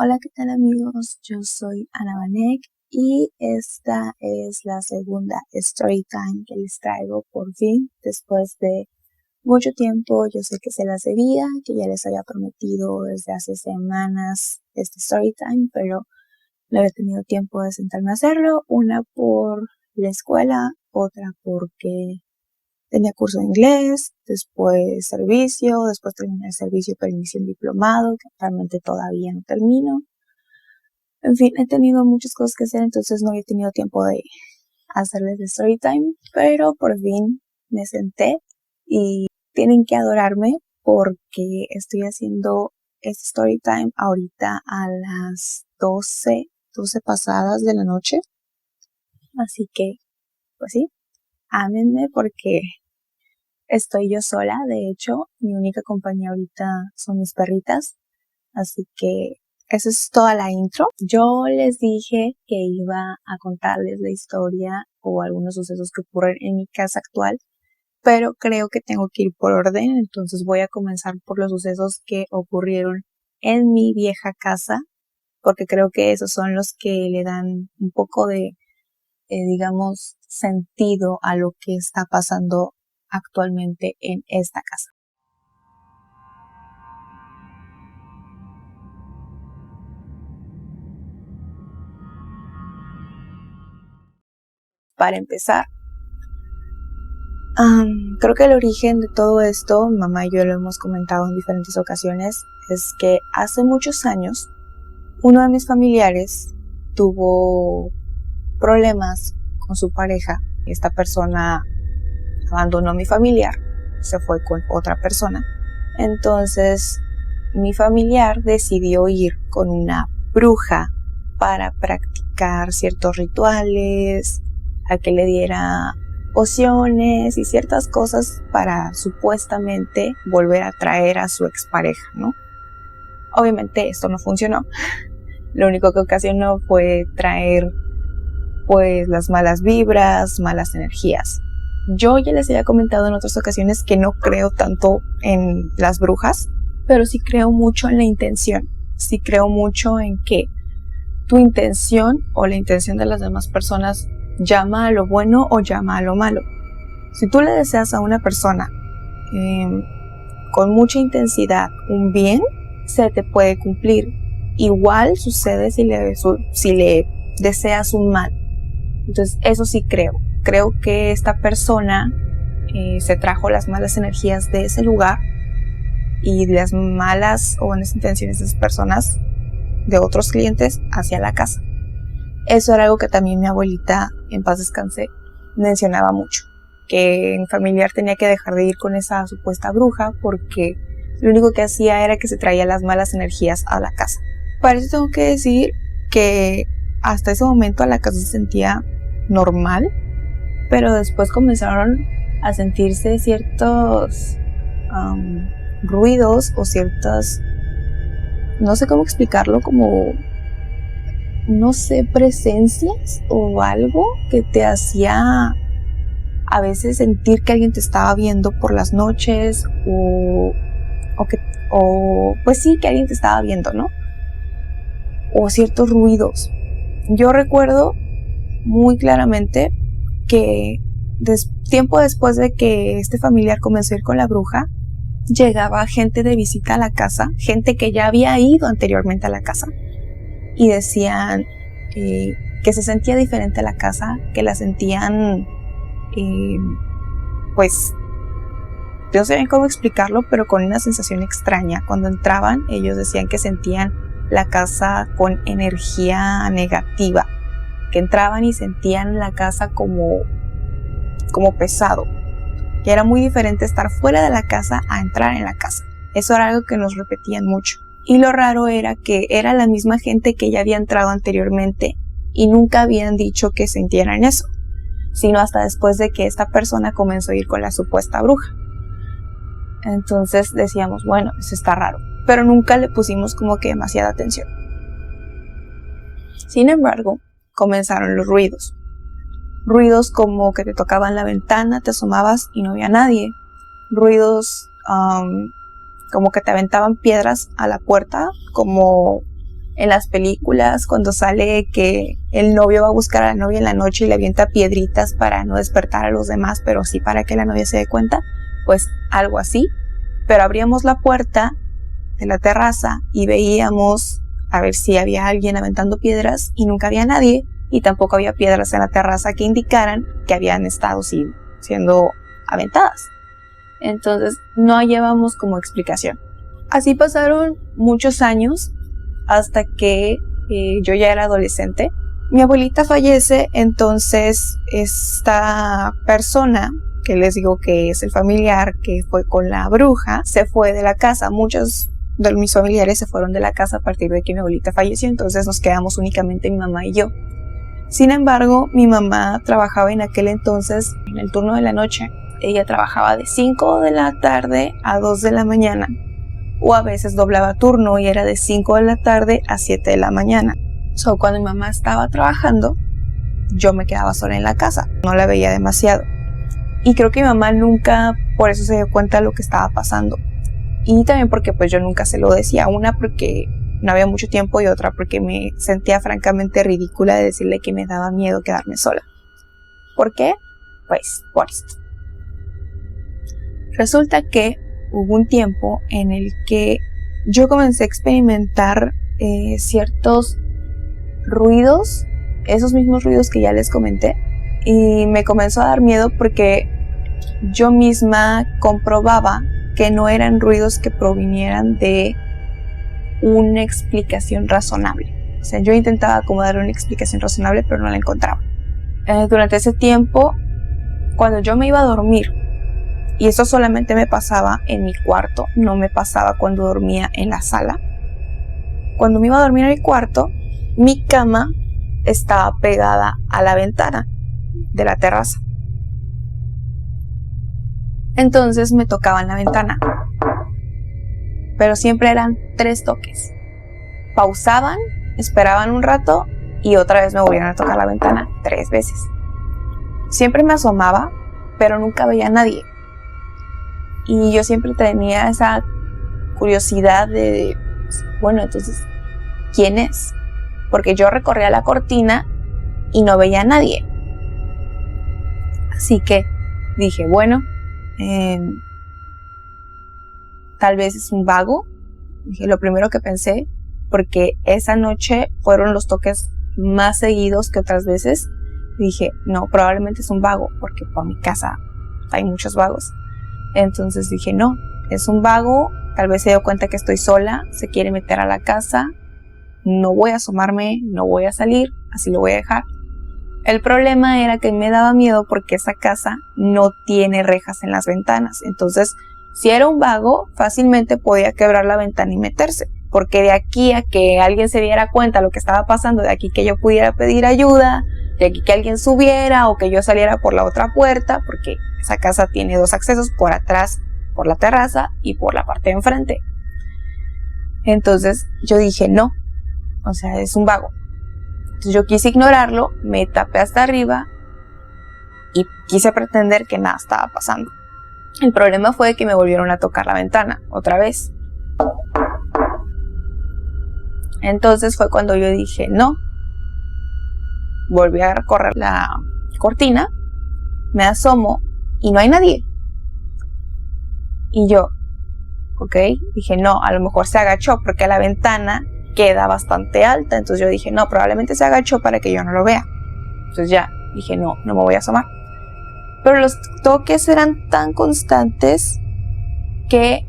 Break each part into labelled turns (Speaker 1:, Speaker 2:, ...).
Speaker 1: Hola, ¿qué tal amigos? Yo soy Ana Vanek y esta es la segunda story time que les traigo por fin después de mucho tiempo. Yo sé que se las debía, que ya les había prometido desde hace semanas este story time, pero no había tenido tiempo de sentarme a hacerlo. Una por la escuela, otra porque tenía curso de inglés, después servicio, después terminé el servicio pero inicié un diplomado que realmente todavía no termino. En fin, he tenido muchas cosas que hacer, entonces no he tenido tiempo de hacerles el story time, pero por fin me senté y tienen que adorarme porque estoy haciendo este story time ahorita a las 12 pasadas de la noche. Así que, pues sí, ámenme porque estoy yo sola. De hecho, mi única compañía ahorita son mis perritas. Así que esa es toda la intro. Yo les dije que iba a contarles la historia o algunos sucesos que ocurren en mi casa actual, pero creo que tengo que ir por orden. Entonces voy a comenzar por los sucesos que ocurrieron en mi vieja casa, porque creo que esos son los que le dan un poco de, digamos, sentido a lo que está pasando actualmente en esta casa. Para empezar, creo que el origen de todo esto, mamá y yo lo hemos comentado en diferentes ocasiones, es que hace muchos años uno de mis familiares tuvo problemas con su pareja. Esta persona abandonó a mi familiar, se fue con otra persona. Entonces mi familiar decidió ir con una bruja para practicar ciertos rituales, a que le diera pociones y ciertas cosas para supuestamente volver a traer a su expareja, ¿no? Obviamente esto no funcionó. Lo único que ocasionó fue traer pues las malas vibras, malas energías. Yo ya les había comentado en otras ocasiones que no creo tanto en las brujas, pero sí creo mucho en la intención. Sí creo mucho en que tu intención o la intención de las demás personas llama a lo bueno o llama a lo malo. Si tú le deseas a una persona con mucha intensidad un bien, se te puede cumplir. Igual sucede si le deseas un mal. Entonces eso sí creo. Creo que esta persona se trajo las malas energías de ese lugar y las malas o buenas intenciones de esas personas, de otros clientes, hacia la casa. Eso era algo que también mi abuelita, en paz descanse, mencionaba mucho, que en familiar tenía que dejar de ir con esa supuesta bruja porque lo único que hacía era que se traía las malas energías a la casa. Para eso tengo que decir que hasta ese momento la casa se sentía normal, pero después comenzaron a sentirse ciertos ruidos o ciertas, no sé cómo explicarlo, como no sé, presencias o algo que te hacía a veces sentir que alguien te estaba viendo por las noches o pues sí, que alguien te estaba viendo, ¿no? O ciertos ruidos. Yo recuerdo muy claramente que tiempo después de que este familiar comenzó a ir con la bruja, llegaba gente de visita a la casa, gente que ya había ido anteriormente a la casa, y decían que se sentía diferente la casa, que la sentían, pues, no sé bien cómo explicarlo, pero con una sensación extraña. Cuando entraban, ellos decían que sentían la casa con energía negativa, que entraban y sentían la casa como pesado, que era muy diferente estar fuera de la casa a entrar en la casa. Eso era algo que nos repetían mucho. Y lo raro era que era la misma gente que ya había entrado anteriormente y nunca habían dicho que sintieran eso, sino hasta después de que esta persona comenzó a ir con la supuesta bruja. Entonces decíamos, bueno, eso está raro, pero nunca le pusimos como que demasiada atención. Sin embargo, comenzaron los ruidos. Ruidos como que te tocaban la ventana, te asomabas y no había nadie. Ruidos como que te aventaban piedras a la puerta, como en las películas cuando sale que el novio va a buscar a la novia en la noche y le avienta piedritas para no despertar a los demás, pero sí para que la novia se dé cuenta, pues algo así. Pero abríamos la puerta de la terraza y veíamos a ver si había alguien aventando piedras y nunca había nadie, y tampoco había piedras en la terraza que indicaran que habían estado siendo aventadas. Entonces no hallábamos como explicación. Así pasaron muchos años hasta que yo ya era adolescente. Mi abuelita fallece, entonces esta persona que les digo que es el familiar que fue con la bruja se fue de la casa. Muchos de mis familiares se fueron de la casa a partir de que mi abuelita falleció, entonces nos quedamos únicamente mi mamá y yo. Sin embargo, mi mamá trabajaba en aquel entonces en el turno de la noche. Ella trabajaba de 5 de la tarde a 2 de la mañana, o a veces doblaba turno y era de 5 de la tarde a 7 de la mañana. Cuando mi mamá estaba trabajando, yo me quedaba sola en la casa, no la veía demasiado. Y creo que mi mamá nunca por eso se dio cuenta de lo que estaba pasando. Y también porque pues yo nunca se lo decía. Una porque no había mucho tiempo y otra porque me sentía francamente ridícula de decirle que me daba miedo quedarme sola. ¿Por qué? Pues por esto. Resulta que hubo un tiempo en el que yo comencé a experimentar ciertos ruidos, esos mismos ruidos que ya les comenté, y me comenzó a dar miedo porque yo misma comprobaba que no eran ruidos que provinieran de una explicación razonable. O sea, yo intentaba como dar una explicación razonable, pero no la encontraba. Durante ese tiempo, cuando yo me iba a dormir, y eso solamente me pasaba en mi cuarto, no me pasaba cuando dormía en la sala. Cuando me iba a dormir en mi cuarto, mi cama estaba pegada a la ventana de la terraza. Entonces me tocaban la ventana, pero siempre eran 3 toques. Pausaban, esperaban un rato y otra vez me volvieron a tocar la ventana 3 veces. Siempre me asomaba, pero nunca veía a nadie. Y yo siempre tenía esa curiosidad de, bueno, entonces, ¿quién es? Porque yo recorría la cortina y no veía a nadie. Así que dije, bueno, tal vez es un vago. Dije, lo primero que pensé, porque esa noche fueron los toques más seguidos que otras veces. Dije, no, probablemente es un vago, porque por mi casa hay muchos vagos. Entonces dije, no, es un vago, tal vez se dio cuenta que estoy sola, se quiere meter a la casa, no voy a asomarme, no voy a salir, así lo voy a dejar. El problema era que me daba miedo porque esa casa no tiene rejas en las ventanas. Entonces, si era un vago, fácilmente podía quebrar la ventana y meterse. Porque de aquí a que alguien se diera cuenta de lo que estaba pasando, de aquí que yo pudiera pedir ayuda, de aquí que alguien subiera o que yo saliera por la otra puerta, porque esa casa tiene 2 accesos, por atrás, por la terraza y por la parte de enfrente. Entonces yo dije, no, o sea, es un vago. Entonces yo quise ignorarlo, me tapé hasta arriba y quise pretender que nada estaba pasando. El problema fue que me volvieron a tocar la ventana otra vez. Entonces fue cuando yo dije, no. Volví a recorrer la cortina, me asomo y no hay nadie. Y yo, ok, dije, no, a lo mejor se agachó porque la ventana queda bastante alta. Entonces yo dije, no, probablemente se agachó para que yo no lo vea. Entonces ya, dije, no me voy a asomar. Pero los toques eran tan constantes que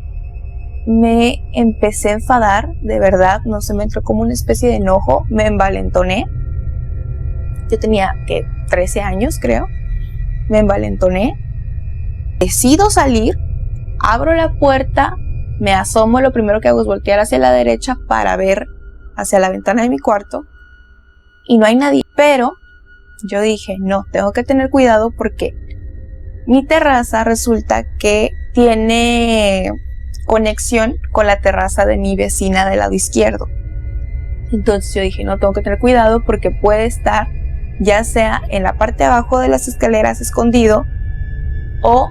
Speaker 1: me empecé a enfadar, de verdad, no se me entró como una especie de enojo, me envalentoné. Yo tenía, 13 años creo, me envalentoné, decido salir, abro la puerta, me asomo, lo primero que hago es voltear hacia la derecha para ver hacia la ventana de mi cuarto y no hay nadie, pero yo dije, no, tengo que tener cuidado porque mi terraza resulta que tiene conexión con la terraza de mi vecina del lado izquierdo. Entonces yo dije, no, tengo que tener cuidado porque puede estar ya sea en la parte de abajo de las escaleras escondido o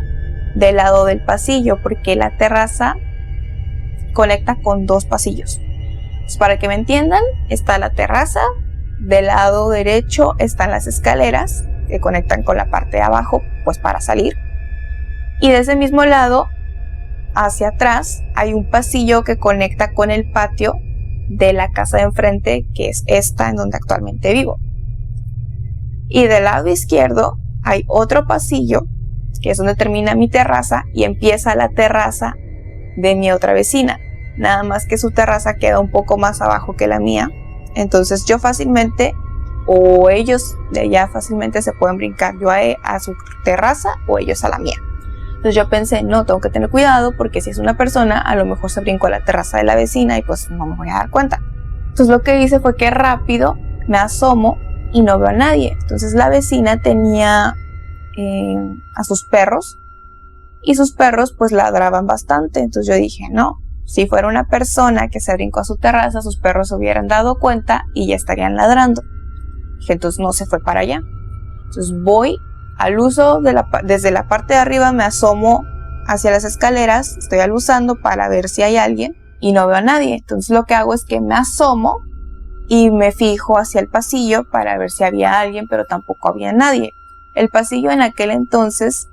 Speaker 1: del lado del pasillo, porque la terraza conecta con 2 pasillos. Pues para que me entiendan, está la terraza, del lado derecho están las escaleras que conectan con la parte de abajo, pues para salir. Y de ese mismo lado, hacia atrás, hay un pasillo que conecta con el patio de la casa de enfrente, que es esta en donde actualmente vivo. Y del lado izquierdo hay otro pasillo, que es donde termina mi terraza y empieza la terraza de mi otra vecina. Nada más que su terraza queda un poco más abajo que la mía. Entonces yo fácilmente, o ellos de allá fácilmente se pueden brincar, yo a su terraza o ellos a la mía. Entonces yo pensé, no, tengo que tener cuidado porque si es una persona, a lo mejor se brincó a la terraza de la vecina y pues no me voy a dar cuenta. Entonces lo que hice fue que rápido me asomo y no veo a nadie. Entonces la vecina tenía a sus perros y sus perros pues ladraban bastante. Entonces yo dije, no, si fuera una persona que se brincó a su terraza, sus perros se hubieran dado cuenta y ya estarían ladrando. Dije, entonces no se fue para allá. Entonces voy al uso desde la parte de arriba, me asomo hacia las escaleras, estoy aluzando para ver si hay alguien y no veo a nadie. Entonces lo que hago es que me asomo y me fijo hacia el pasillo para ver si había alguien, pero tampoco había nadie. El pasillo en aquel entonces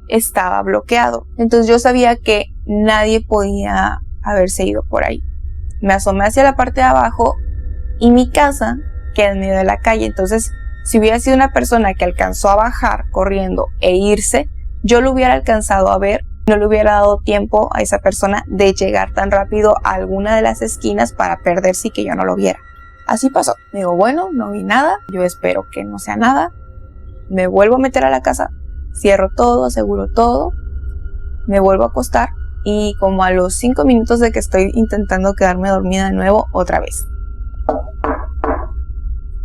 Speaker 1: estaba bloqueado, entonces yo sabía que nadie podía haberse ido por ahí. Me asomé hacia la parte de abajo y mi casa queda en medio de la calle, entonces si hubiera sido una persona que alcanzó a bajar corriendo e irse, yo lo hubiera alcanzado a ver, no le hubiera dado tiempo a esa persona de llegar tan rápido a alguna de las esquinas para perderse y que yo no lo viera. Así pasó. Digo, bueno, no vi nada, yo espero que no sea nada. Me vuelvo a meter a la casa, cierro todo, aseguro todo, me vuelvo a acostar y como a los 5 minutos de que estoy intentando quedarme dormida de nuevo, otra vez.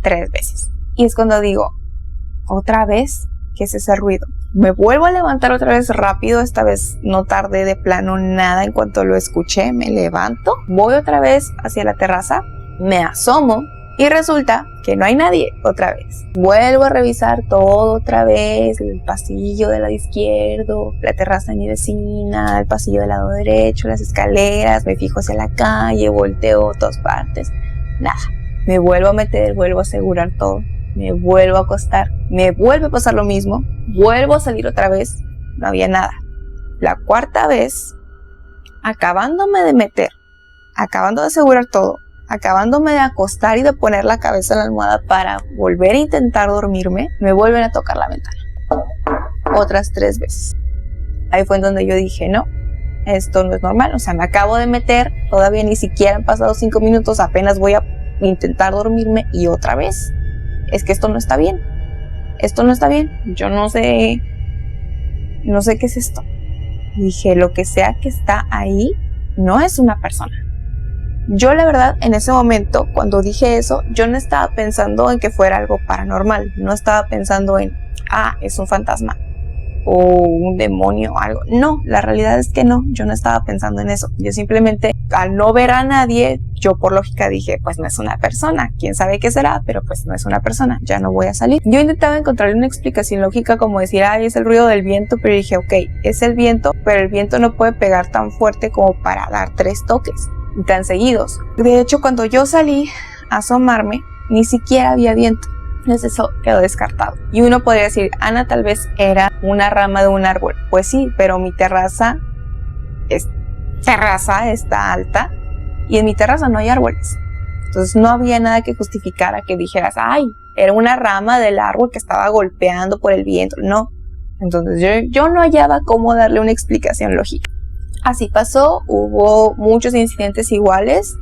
Speaker 1: 3 veces. Y es cuando digo, otra vez, ¿qué es ese ruido? Me vuelvo a levantar otra vez rápido, esta vez no tardé de plano nada, en cuanto lo escuché me levanto, voy otra vez hacia la terraza, me asomo y resulta que no hay nadie otra vez. Vuelvo a revisar todo otra vez, el pasillo del lado izquierdo, la terraza de mi vecina, el pasillo del lado derecho, las escaleras, me fijo hacia la calle, volteo a todas partes, nada. Me vuelvo a meter, vuelvo a asegurar todo, me vuelvo a acostar, me vuelve a pasar lo mismo, vuelvo a salir otra vez, no había nada. La cuarta vez, acabándome de meter, acabando de asegurar todo, acabándome de acostar y de poner la cabeza en la almohada para volver a intentar dormirme, me vuelven a tocar la ventana. Otras 3 veces. Ahí fue en donde yo dije, no, esto no es normal. O sea, me acabo de meter, todavía ni siquiera han pasado 5 minutos, apenas voy a intentar dormirme y otra vez. Es que esto no está bien. Esto no está bien. Yo no sé qué es esto. Dije, lo que sea que está ahí no es una persona. Yo la verdad en ese momento cuando dije eso yo no estaba pensando en que fuera algo paranormal, no estaba pensando en es un fantasma o un demonio o algo. No, la realidad es que no, yo no estaba pensando en eso. Yo simplemente al no ver a nadie, yo por lógica dije pues no es una persona, quién sabe qué será, pero pues no es una persona, ya no voy a salir. Yo intentaba encontrarle una explicación lógica como decir es el ruido del viento, pero dije ok, es el viento, pero el viento no puede pegar tan fuerte como para dar 3 toques tan seguidos. De hecho, cuando yo salí a asomarme, ni siquiera había viento. Entonces eso quedó descartado. Y uno podría decir, Ana, tal vez era una rama de un árbol. Pues sí, pero mi terraza está alta y en mi terraza no hay árboles. Entonces no había nada que justificara que dijeras, era una rama del árbol que estaba golpeando por el viento. No. Entonces yo no hallaba cómo darle una explicación lógica. Así pasó, hubo muchos incidentes iguales.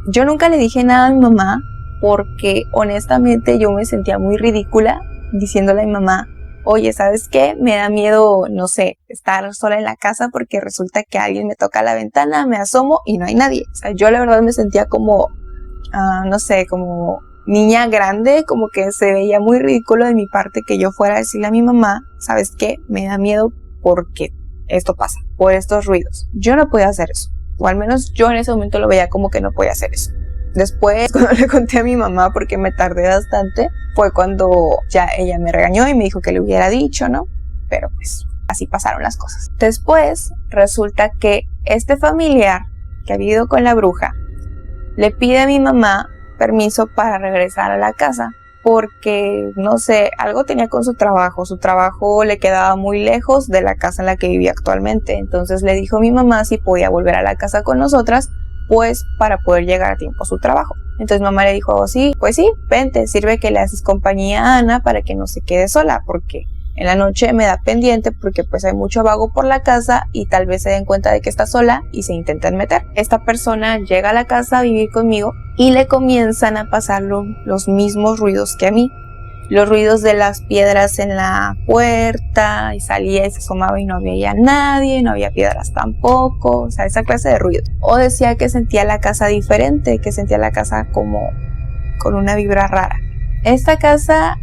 Speaker 1: Yo nunca le dije nada a mi mamá porque honestamente yo me sentía muy ridícula diciéndole a mi mamá, oye, ¿sabes qué? Me da miedo, no sé, estar sola en la casa porque resulta que alguien me toca la ventana, me asomo y no hay nadie. O sea, yo la verdad me sentía como, no sé, como niña grande, como que se veía muy ridículo de mi parte que yo fuera a decirle a mi mamá, ¿sabes qué? Me da miedo porque esto pasa, por estos ruidos. Yo no podía hacer eso, o al menos yo en ese momento lo veía como que no podía hacer eso. Después, cuando le conté a mi mamá, porque me tardé bastante, fue cuando ya ella me regañó y me dijo que le hubiera dicho, ¿no? Pero pues así pasaron las cosas. Después resulta que este familiar que había ido con la bruja le pide a mi mamá permiso para regresar a la casa porque, no sé, algo tenía con su trabajo le quedaba muy lejos de la casa en la que vivía actualmente, entonces le dijo a mi mamá si podía volver a la casa con nosotras, pues para poder llegar a tiempo a su trabajo. Entonces mamá le dijo, oh, sí, pues sí, vente, sirve que le haces compañía a Ana para que no se quede sola, porque en la noche me da pendiente porque pues hay mucho vago por la casa y tal vez se den cuenta de que está sola y se intenten meter. Esta persona llega a la casa a vivir conmigo y le comienzan a pasar los mismos ruidos que a mí. Los ruidos de las piedras en la puerta, y salía y se asomaba y no veía a nadie, no había piedras tampoco, o sea, esa clase de ruido. O decía que sentía la casa diferente, que sentía la casa como con una vibra rara. Esta casa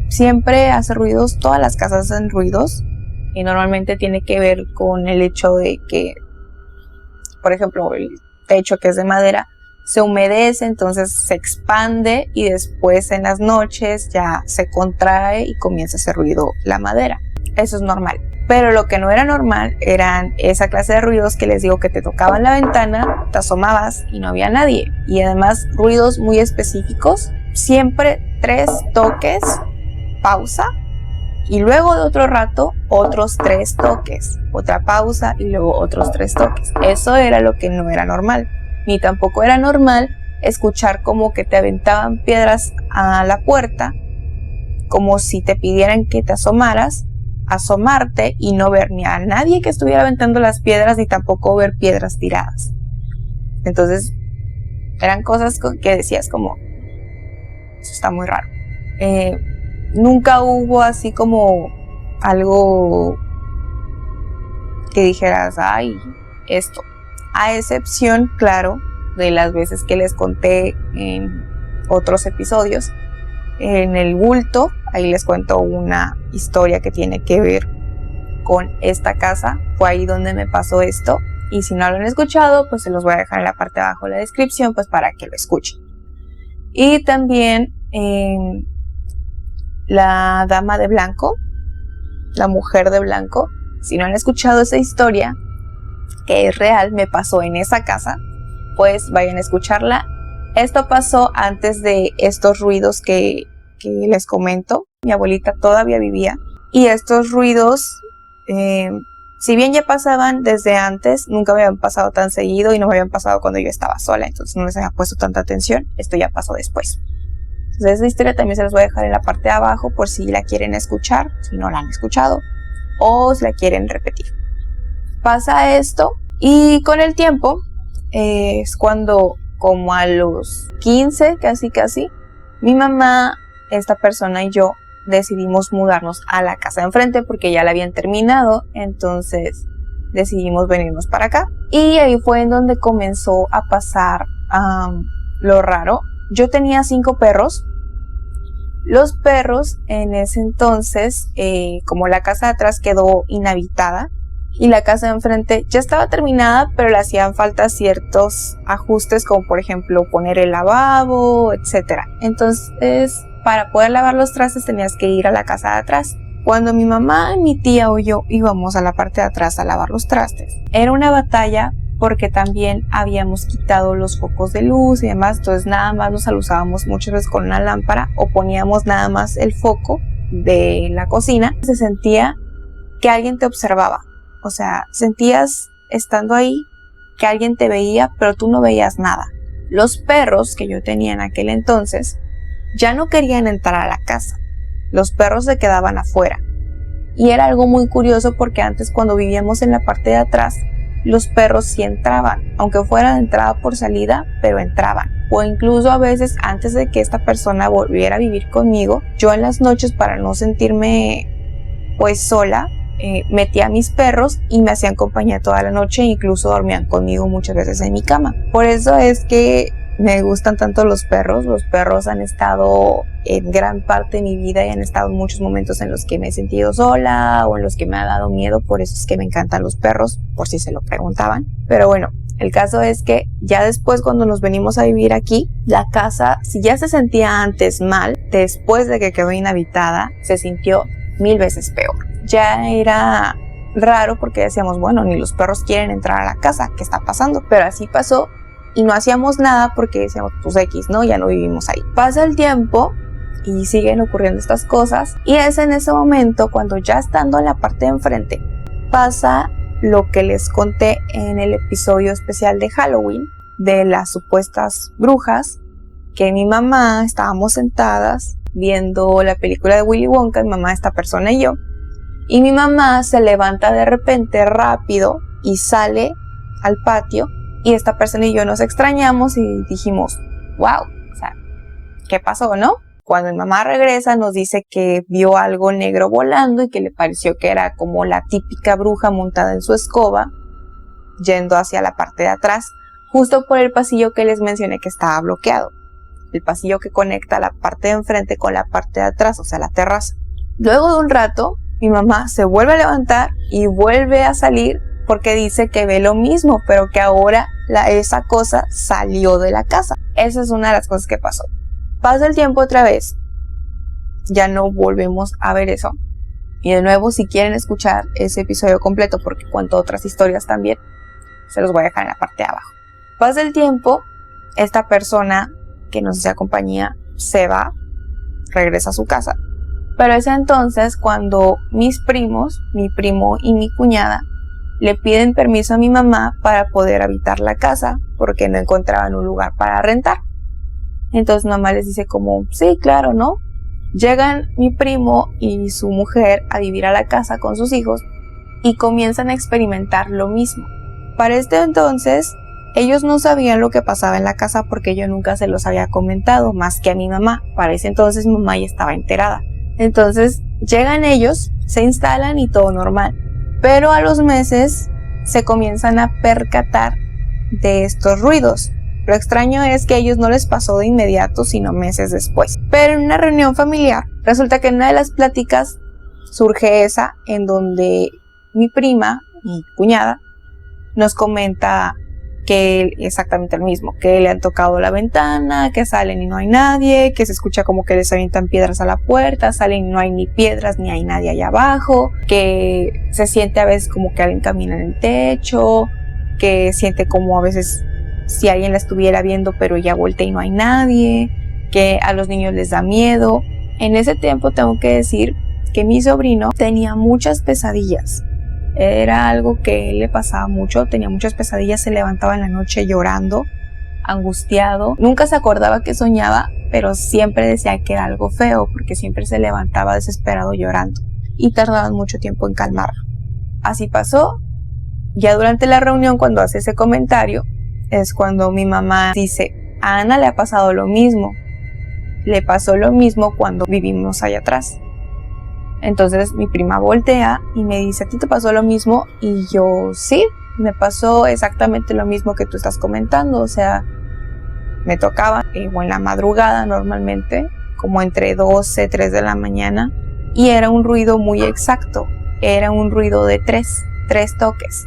Speaker 1: siempre hace ruidos, todas las casas hacen ruidos y normalmente tiene que ver con el hecho de que, por ejemplo, el techo que es de madera se humedece, entonces se expande y después en las noches ya se contrae y comienza a hacer ruido la madera. Eso es normal. Pero lo que no era normal eran esa clase de ruidos que les digo, que te tocaban la ventana, te asomabas y no había nadie. Y además ruidos muy específicos, siempre 3 toques, pausa, y luego de otro rato otros 3 toques, otra pausa y luego otros 3 toques. Eso era lo que no era normal. Ni tampoco era normal escuchar como que te aventaban piedras a la puerta, como si te pidieran que te asomaras, asomarte y no ver ni a nadie que estuviera aventando las piedras, ni tampoco ver piedras tiradas. Entonces eran cosas que decías como, eso está muy raro. Nunca hubo así como algo que dijeras, ay, esto. A excepción, claro, de las veces que les conté en otros episodios. En el bulto, ahí les cuento una historia que tiene que ver con esta casa. Fue ahí donde me pasó esto. Y si no lo han escuchado, pues se los voy a dejar en la parte de abajo de la descripción, pues para que lo escuchen. Y también la dama de blanco, la mujer de blanco. Si no han escuchado esa historia, que es real, me pasó en esa casa, pues vayan a escucharla. Esto pasó antes de estos ruidos que les comento. Mi abuelita todavía vivía y estos ruidos, si bien ya pasaban desde antes, nunca me habían pasado tan seguido y no me habían pasado cuando yo estaba sola, entonces no les había puesto tanta atención. Esto ya pasó después. Entonces esa historia también se las voy a dejar en la parte de abajo por si la quieren escuchar, si no la han escuchado o si la quieren repetir. Pasa esto y con el tiempo es cuando, como a los 15 casi, mi mamá, esta persona y yo decidimos mudarnos a la casa de enfrente porque ya la habían terminado, entonces decidimos venirnos para acá. Y ahí fue en donde comenzó a pasar lo raro. Yo tenía 5 perros. Los perros en ese entonces, como la casa de atrás quedó inhabitada y la casa de enfrente ya estaba terminada, pero le hacían falta ciertos ajustes, como por ejemplo poner el lavabo, etc. Entonces, para poder lavar los trastes tenías que ir a la casa de atrás. Cuando mi mamá, mi tía o yo íbamos a la parte de atrás a lavar los trastes, era una batalla porque también habíamos quitado los focos de luz y demás, entonces nada más nos alusábamos muchas veces con una lámpara o poníamos nada más el foco de la cocina. Se sentía que alguien te observaba, o sea, sentías estando ahí que alguien te veía, pero tú no veías nada. Los perros que yo tenía en aquel entonces ya no querían entrar a la casa, los perros se quedaban afuera. Y era algo muy curioso porque antes, cuando vivíamos en la parte de atrás, los perros sí entraban, aunque fuera de entrada por salida, pero entraban. O incluso a veces, antes de que esta persona volviera a vivir conmigo, yo en las noches, para no sentirme pues sola, metía a mis perros y me hacían compañía toda la noche, incluso dormían conmigo muchas veces en mi cama. Por eso es que me gustan tanto los perros. Los perros han estado en gran parte de mi vida y han estado en muchos momentos en los que me he sentido sola o en los que me ha dado miedo. Por eso es que me encantan los perros, por si se lo preguntaban. Pero bueno, el caso es que ya después, cuando nos venimos a vivir aquí, la casa, si ya se sentía antes mal, después de que quedó inhabitada, se sintió 1000 veces peor. Ya era raro porque decíamos, bueno, ni los perros quieren entrar a la casa, ¿qué está pasando? Pero así pasó y no hacíamos nada porque decíamos, pues X, ¿no? Ya no vivimos ahí. Pasa el tiempo y siguen ocurriendo estas cosas, y es en ese momento cuando, ya estando en la parte de enfrente, pasa lo que les conté en el episodio especial de Halloween de las supuestas brujas, que mi mamá, estábamos sentadas viendo la película de Willy Wonka, mi mamá, esta persona y yo, y mi mamá se levanta de repente rápido y sale al patio, y esta persona y yo nos extrañamos y dijimos, wow, o sea, ¿qué pasó, no? Cuando mi mamá regresa nos dice que vio algo negro volando y que le pareció que era como la típica bruja montada en su escoba, yendo hacia la parte de atrás, justo por el pasillo que les mencioné que estaba bloqueado. El pasillo que conecta la parte de enfrente con la parte de atrás, o sea, la terraza. Luego de un rato, mi mamá se vuelve a levantar y vuelve a salir porque dice que ve lo mismo, pero que ahora esa cosa salió de la casa. Esa es una de las cosas que pasó. Pasa el tiempo otra vez, ya no volvemos a ver eso. Y de nuevo, si quieren escuchar ese episodio completo, porque cuento otras historias también, se los voy a dejar en la parte de abajo. Pasa el tiempo, esta persona que nos hacía compañía se va, regresa a su casa. Pero es entonces cuando mis primos, mi primo y mi cuñada, le piden permiso a mi mamá para poder habitar la casa, porque no encontraban un lugar para rentar. Entonces mamá les dice como, sí, claro, ¿no? Llegan mi primo y su mujer a vivir a la casa con sus hijos y comienzan a experimentar lo mismo. Para este entonces, ellos no sabían lo que pasaba en la casa porque yo nunca se los había comentado, más que a mi mamá. Para ese entonces mi mamá ya estaba enterada. Entonces llegan ellos, se instalan y todo normal. Pero a los meses se comienzan a percatar de estos ruidos. Lo extraño es que a ellos no les pasó de inmediato, sino meses después. Pero en una reunión familiar, resulta que en una de las pláticas surge esa en donde mi prima, mi cuñada, nos comenta que exactamente lo mismo, que le han tocado la ventana, que salen y no hay nadie, que se escucha como que les avientan piedras a la puerta, salen y no hay ni piedras ni hay nadie allá abajo, que se siente a veces como que alguien camina en el techo, que siente como a veces si alguien la estuviera viendo pero ella voltea y no hay nadie, que a los niños les da miedo. En ese tiempo tengo que decir que mi sobrino tenía muchas pesadillas. Era algo que le pasaba mucho, tenía muchas pesadillas, se levantaba en la noche llorando, angustiado. Nunca se acordaba que soñaba, pero siempre decía que era algo feo, porque siempre se levantaba desesperado llorando y tardaban mucho tiempo en calmarlo. Así pasó. Ya durante la reunión, cuando hace ese comentario, es cuando mi mamá dice, a Ana le ha pasado lo mismo. Le pasó lo mismo cuando vivimos allá atrás. Entonces mi prima voltea y me dice, ¿a ti te pasó lo mismo? Y yo, sí, me pasó exactamente lo mismo que tú estás comentando. O sea, me tocaba o en la madrugada normalmente, como entre 12, 3 de la mañana. Y era un ruido muy exacto. Era un ruido de tres toques.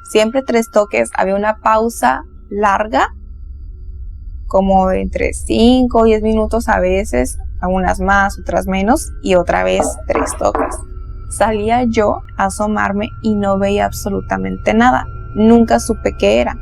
Speaker 1: Siempre 3 toques. Había una pausa larga, como de entre 5 o 10 minutos a veces, algunas más, otras menos, y otra vez 3 toques. Salía yo a asomarme y no veía absolutamente nada. Nunca supe qué era,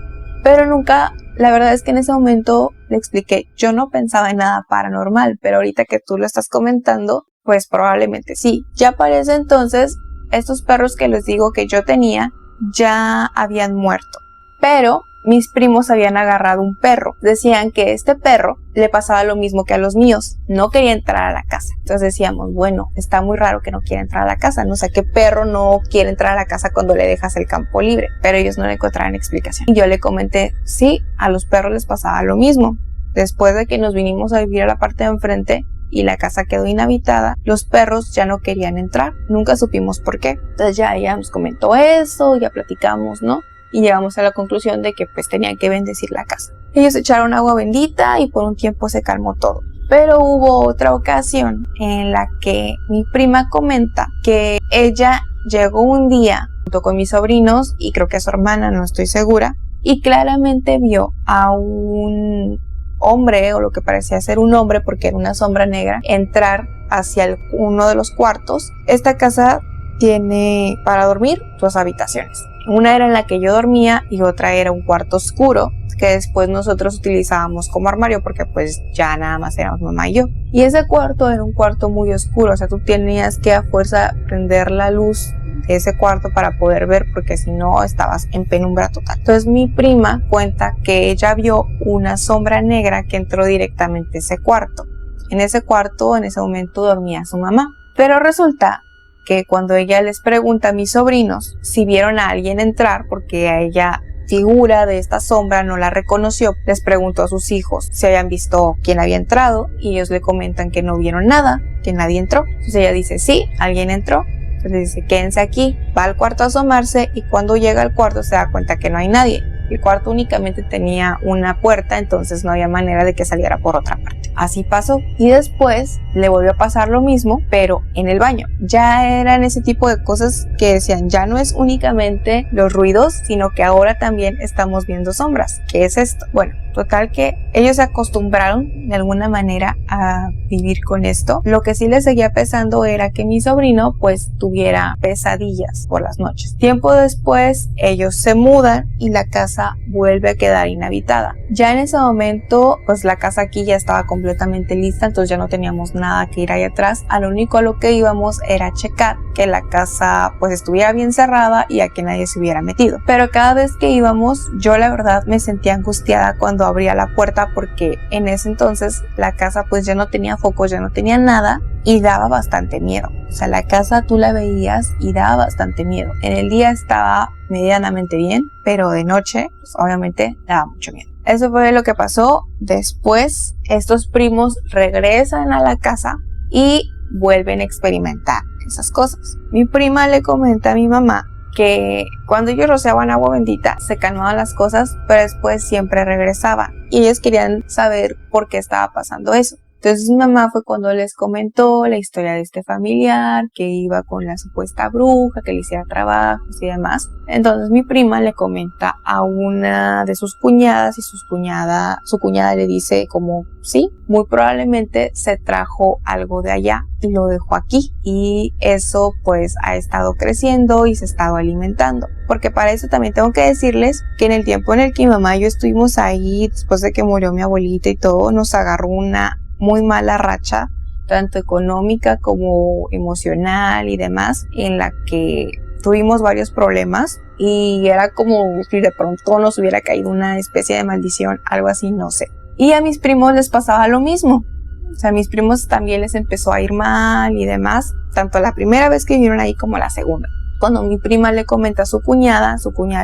Speaker 1: pero nunca, la verdad es que en ese momento le expliqué, yo no pensaba en nada paranormal, pero ahorita que tú lo estás comentando, pues probablemente sí. Ya para ese entonces, estos perros que les digo que yo tenía, ya habían muerto, pero mis primos habían agarrado un perro. Decían que este perro le pasaba lo mismo que a los míos. No quería entrar a la casa. Entonces decíamos, bueno, está muy raro que no quiera entrar a la casa. No sé qué perro no quiere entrar a la casa cuando le dejas el campo libre. Pero ellos no le encontraban explicación. Y yo le comenté, sí, a los perros les pasaba lo mismo. Después de que nos vinimos a vivir a la parte de enfrente y la casa quedó inhabitada, los perros ya no querían entrar. Nunca supimos por qué. Entonces ya ella nos comentó eso, ya platicamos, ¿no? Y llegamos a la conclusión de que pues tenían que bendecir la casa. Ellos echaron agua bendita y por un tiempo se calmó todo. Pero hubo otra ocasión en la que mi prima comenta que ella llegó un día junto con mis sobrinos y creo que a su hermana, no estoy segura, y claramente vio a un hombre, o lo que parecía ser un hombre porque era una sombra negra, entrar hacia uno de los cuartos. Esta casa tiene para dormir 2 habitaciones. Una era en la que yo dormía y otra era un cuarto oscuro que después nosotros utilizábamos como armario porque pues ya nada más éramos mamá y yo. Y ese cuarto era un cuarto muy oscuro, o sea, tú tenías que a fuerza prender la luz de ese cuarto para poder ver, porque si no estabas en penumbra total. Entonces mi prima cuenta que ella vio una sombra negra que entró directamente a ese cuarto. En ese cuarto en ese momento dormía su mamá, pero resulta que cuando ella les pregunta a mis sobrinos si vieron a alguien entrar, porque a ella figura de esta sombra no la reconoció, les preguntó a sus hijos si habían visto quién había entrado y ellos le comentan que no vieron nada, que nadie entró. Entonces ella dice, sí, alguien entró. Entonces dice, quédense aquí, va al cuarto a asomarse y cuando llega al cuarto se da cuenta que no hay nadie. El cuarto únicamente tenía una puerta, entonces no había manera de que saliera por otra parte. Así pasó. Y después le volvió a pasar lo mismo, pero en el baño. Ya eran ese tipo de cosas que decían, ya no es únicamente los ruidos, sino que ahora también estamos viendo sombras. ¿Qué es esto? Bueno, total que ellos se acostumbraron de alguna manera a vivir con esto. Lo que sí les seguía pesando era que mi sobrino pues tuviera pesadillas por las noches. Tiempo después ellos se mudan y la casa vuelve a quedar inhabitada. Ya en ese momento pues la casa aquí ya estaba completamente lista, entonces ya no teníamos nada que ir ahí atrás. A lo único a lo que íbamos era checar que la casa pues estuviera bien cerrada y a que nadie se hubiera metido. Pero cada vez que íbamos yo la verdad me sentía angustiada cuando abría la puerta, porque en ese entonces la casa pues ya no tenía focos, ya no tenía nada y daba bastante miedo. O sea, la casa tú la veías y daba bastante miedo. En el día estaba medianamente bien, pero de noche pues obviamente daba mucho miedo. Eso fue lo que pasó. Después estos primos regresan a la casa y vuelven a experimentar esas cosas. Mi prima le comenta a mi mamá que cuando ellos rociaban agua bendita se calmaban las cosas, pero después siempre regresaban y ellos querían saber por qué estaba pasando eso. Entonces mi mamá fue cuando les comentó la historia de este familiar que iba con la supuesta bruja, que le hiciera trabajos y demás. Entonces mi prima le comenta a una de sus cuñadas y su cuñada le dice como, sí, muy probablemente se trajo algo de allá y lo dejó aquí. Y eso pues ha estado creciendo y se ha estado alimentando. Porque para eso también tengo que decirles que en el tiempo en el que mi mamá y yo estuvimos ahí, después de que murió mi abuelita y todo, nos agarró una muy mala racha, tanto económica como emocional y demás, en la que tuvimos varios problemas y era como si de pronto nos hubiera caído una especie de maldición, algo así, no sé. Y a mis primos les pasaba lo mismo. O sea, a mis primos también les empezó a ir mal y demás, tanto la primera vez que vinieron ahí como la segunda. Cuando mi prima le comenta a su cuñada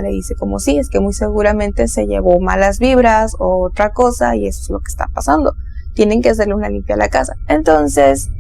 Speaker 1: le dice como, sí, es que muy seguramente se llevó malas vibras o otra cosa y eso es lo que está pasando. Tienen que hacerle una limpia a la casa. Entonces,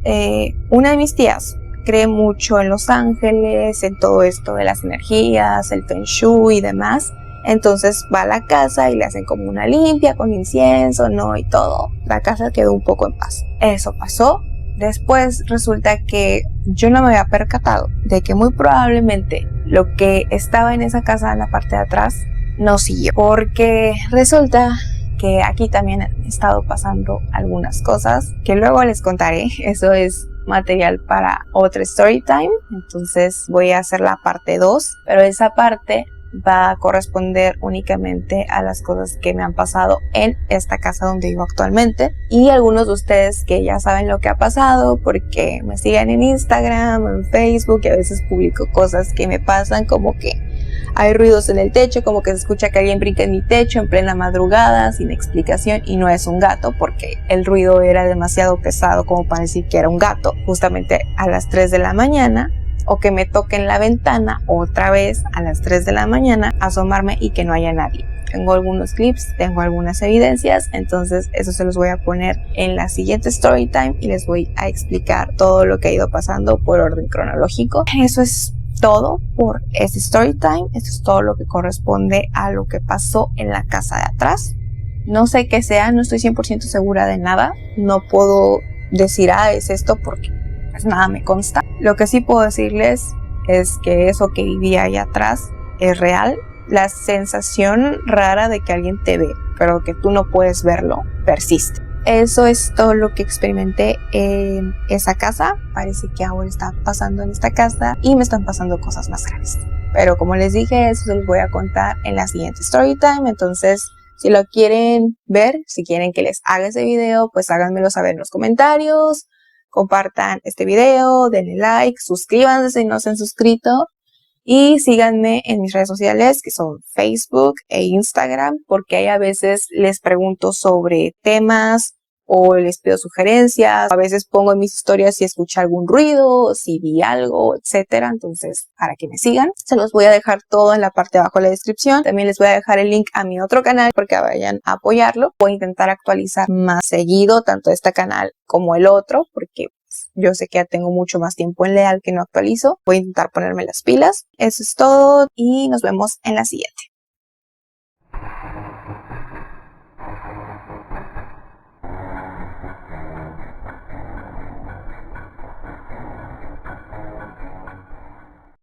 Speaker 1: una de mis tías cree mucho en los ángeles, en todo esto de las energías, el feng shui y demás. Entonces va a la casa y le hacen como una limpia con incienso, ¿no? Y todo. La casa quedó un poco en paz. Eso pasó. Después resulta que yo no me había percatado de que muy probablemente lo que estaba en esa casa en la parte de atrás no siguió. Porque resulta que aquí también han estado pasando algunas cosas que luego les contaré. Eso es material para otra story time, entonces voy a hacer la parte 2, pero esa parte va a corresponder únicamente a las cosas que me han pasado en esta casa donde vivo actualmente. Y algunos de ustedes que ya saben lo que ha pasado porque me siguen en Instagram, en Facebook, y a veces publico cosas que me pasan, como que hay ruidos en el techo, como que se escucha que alguien brinca en mi techo en plena madrugada sin explicación, y no es un gato porque el ruido era demasiado pesado como para decir que era un gato justamente a las 3 de la mañana. O que me toquen la ventana otra vez a las 3 de la mañana, asomarme y que no haya nadie. Tengo algunos clips, tengo algunas evidencias, entonces eso se los voy a poner en la siguiente story time y les voy a explicar todo lo que ha ido pasando por orden cronológico. Eso es todo por este story time. Eso es todo lo que corresponde a lo que pasó en la casa de atrás. No sé qué sea, no estoy 100% segura de nada. No puedo decir, es esto, porque pues nada me consta. Lo que sí puedo decirles es que eso que vivía ahí atrás es real. La sensación rara de que alguien te ve, pero que tú no puedes verlo, persiste. eso es todo lo que experimenté en esa casa. Parece que ahora está pasando en esta casa y me están pasando cosas más graves. Pero como les dije, eso se los voy a contar en la siguiente storytime. Entonces, si lo quieren ver, si quieren que les haga ese video, pues háganmelo saber en los comentarios. Compartan este video, denle like, suscríbanse si no se han suscrito. Y síganme en mis redes sociales, que son Facebook e Instagram, porque ahí a veces les pregunto sobre temas o les pido sugerencias. A veces pongo en mis historias si escuché algún ruido, si vi algo, etcétera. Entonces, para que me sigan, se los voy a dejar todo en la parte de abajo de la descripción. También les voy a dejar el link a mi otro canal porque vayan a apoyarlo. Voy a intentar actualizar más seguido tanto este canal como el otro, porque yo sé que ya tengo mucho más tiempo en Leal que no actualizo. Voy a intentar ponerme las pilas. Eso es todo y nos vemos en la siguiente.